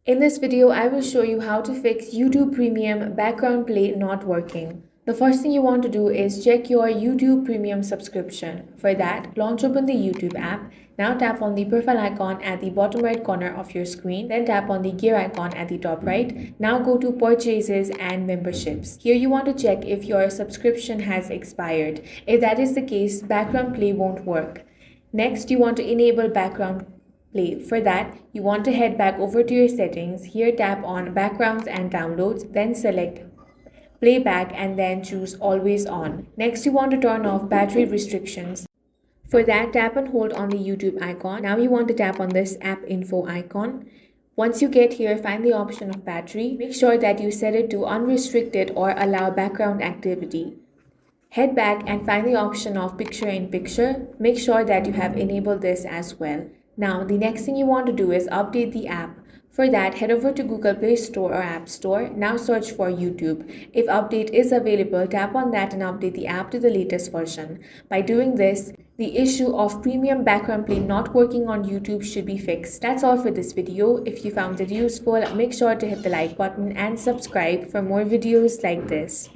In this video, I will show you how to fix YouTube Premium background play not working. The first thing you want to do is check your YouTube Premium subscription. For that, launch open the YouTube app. Now tap on the profile icon at the bottom right corner of your screen. Then tap on the gear icon at the top right. Now go to purchases and memberships. Here you want to check if your subscription has expired. If that is the case, background play won't work. Next, you want to enable background play. For that, you want to head back over to your settings. Here tap on backgrounds and downloads, then select playback and then choose always on. Next, you want to turn off battery restrictions. For that, tap and hold on the YouTube icon. Now you want to tap on this app info icon. Once you get here, find the option of battery. Make sure that you set it to unrestricted or allow background activity. Head back and find the option of picture in picture. Make sure that you have enabled this as well. Now, the next thing you want to do is update the app. For that, head over to Google Play Store or App Store. Now search for YouTube. If update is available, tap on that and update the app to the latest version. By doing this, the issue of premium background play not working on YouTube should be fixed. That's all for this video. If you found it useful, make sure to hit the like button and subscribe for more videos like this.